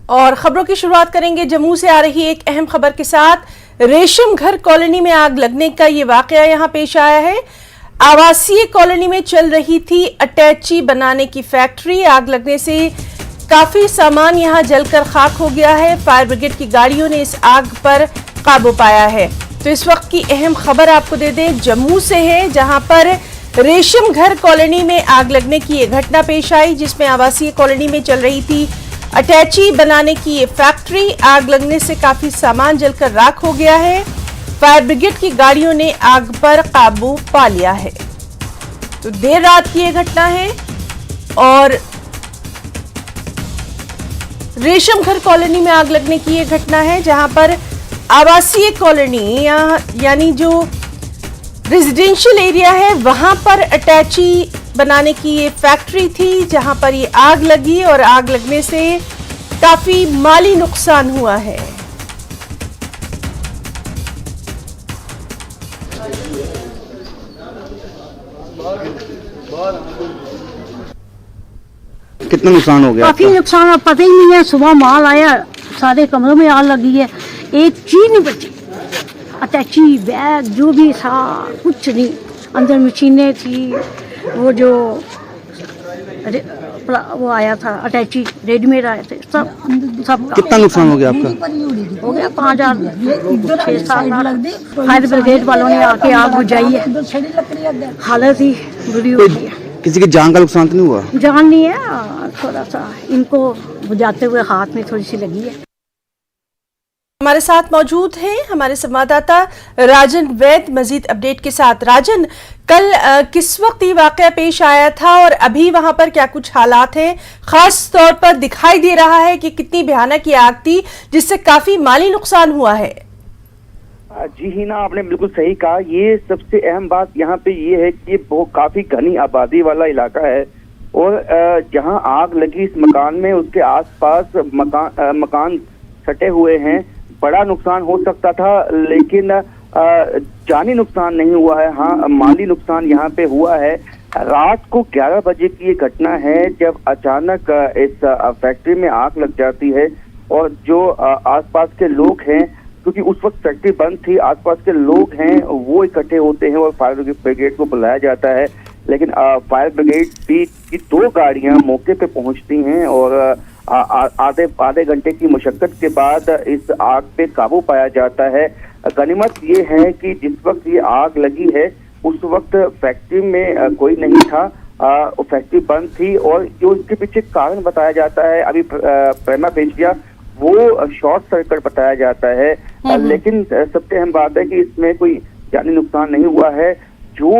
और खबरों की शुरुआत करेंगे जम्मू से आ रही एक अहम खबर के साथ। रेशम घर कॉलोनी में आग लगने का ये वाकया यहां पेश आया है। आवासीय कॉलोनी में चल रही थी अटैची बनाने की फैक्ट्री। आग लगने से काफी सामान यहां जलकर खाक हो गया है। फायर ब्रिगेड की गाड़ियों ने इस आग पर काबू पाया है। तो इस वक्त की अहम खबर आपको दे दें, जम्मू से है, जहां पर रेशम घर कॉलोनी में आग लगने की ये घटना पेश आई, जिसमें आवासीय कॉलोनी में चल रही थी अटैची बनाने की ये फैक्ट्री। आग लगने से काफी सामान जलकर राख हो गया है। फायर ब्रिगेड की गाड़ियों ने आग पर काबू पा लिया है। तो देर रात की ये घटना है और रेशम घर कॉलोनी में आग लगने की ये घटना है, जहां पर आवासीय कॉलोनी यानी जो रेजिडेंशियल एरिया है वहां पर अटैची बनाने की ये फैक्ट्री थी, जहां पर ये आग लगी और आग लगने से काफी माली नुकसान हुआ है। कितना नुकसान हो गया? काफी नुकसान, अब पता ही नहीं है। सुबह माल आया, सारे कमरों में आग लगी है, एक चीज नहीं बची। अटैची बैग जो भी था कुछ नहीं, अंदर मशीनें थी, वो जो वो आया था अटैची रेडीमेड आए थे, सब कितना नुकसान हो गया आपका? हो गया 5,000 6-7 लाख। फायर ब्रिगेड वालों ने आके आग बुझाई है। हालत ही बुरी हो गई है। किसी की जान का नुकसान तो नहीं हुआ? जान नहीं है, थोड़ा सा इनको बुझाते हुए हाथ में थोड़ी सी लगी है। हमारे साथ मौजूद हैं हमारे संवाददाता राजन वैद मजीद अपडेट के साथ। राजन, कल किस वक्त ये वाकया पेश आया था और अभी वहां पर क्या कुछ हालात हैं? खास तौर पर दिखाई दे रहा है कि कितनी भयानक ये आग थी जिससे काफी माली नुकसान हुआ है। जी हिना, आपने बिल्कुल सही कहा। ये सबसे अहम बात यहाँ पे ये है कि वो काफी घनी आबादी वाला इलाका है और जहाँ आग लगी इस मकान में उसके आसपास मकान सटे हुए हैं। बड़ा नुकसान हो सकता था लेकिन जानी नुकसान नहीं हुआ है। हाँ, माली नुकसान यहाँ पे हुआ है। रात को 11 बजे की ये घटना है जब अचानक इस फैक्ट्री में आग लग जाती है और जो आसपास के लोग हैं, क्योंकि उस वक्त फैक्ट्री बंद थी, आसपास के लोग हैं वो इकट्ठे होते हैं और फायर ब्रिगेड को बुलाया जाता है। लेकिन फायर ब्रिगेड की 2 गाड़ियां मौके पे पहुंचती हैं और आधे घंटे की मशक्कत के बाद इस आग पे काबू पाया जाता है। गनीमत ये है कि जिस वक्त ये आग लगी है उस वक्त फैक्ट्री में कोई नहीं था, फैक्ट्री बंद थी और जो इसके पीछे कारण बताया जाता है अभी प्रेमा फेसिया वो शॉर्ट सर्किट बताया जाता है। लेकिन सबसे अहम बात है कि इसमें कोई जानी नुकसान नहीं हुआ है। जो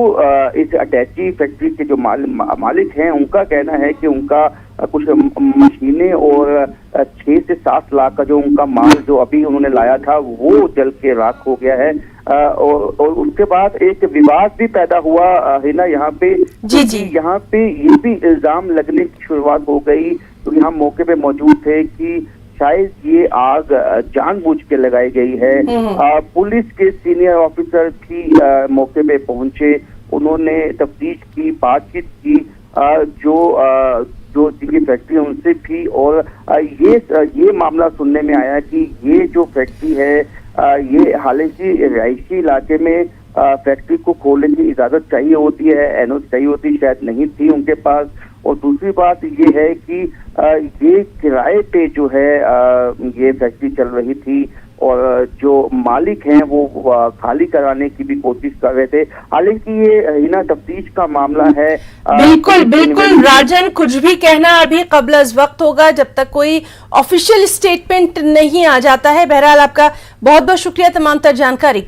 इस अटैची फैक्ट्री के जो मालिक हैं उनका कहना है कि उनका कुछ मशीनें और 6 से 7 लाख का जो उनका माल जो अभी उन्होंने लाया था वो जल के राख हो गया है। और उसके बाद एक विवाद भी पैदा हुआ है ना यहाँ पे। जी। यहाँ पे ये भी इल्जाम लगने की शुरुआत हो गई, तो यहाँ मौके पे मौजूद थे कि शायद ये आग जानबूझ के लगाई गई है। पुलिस के सीनियर ऑफिसर भी मौके पे पहुंचे, उन्होंने तफ्तीश की, बातचीत की जो जिनकी फैक्ट्री है उनसे भी, और ये मामला सुनने में आया कि ये जो फैक्ट्री है ये हालांकि रिहायशी इलाके में फैक्ट्री को खोलने की इजाजत चाहिए होती है, एनओसी चाहिए होती है, शायद नहीं थी उनके पास। और दूसरी बात ये है कि ये किराए पे जो है ये फैक्ट्री चल रही थी और जो मालिक हैं वो खाली कराने की भी कोशिश कर रहे थे। हालांकि ये हिना तफ्तीश का मामला है। बिल्कुल राजन, कुछ भी कहना अभी कब्ल अज़ वक्त होगा जब तक कोई ऑफिशियल स्टेटमेंट नहीं आ जाता है। बहरहाल आपका बहुत बहुत शुक्रिया तमाम तर जानकारी के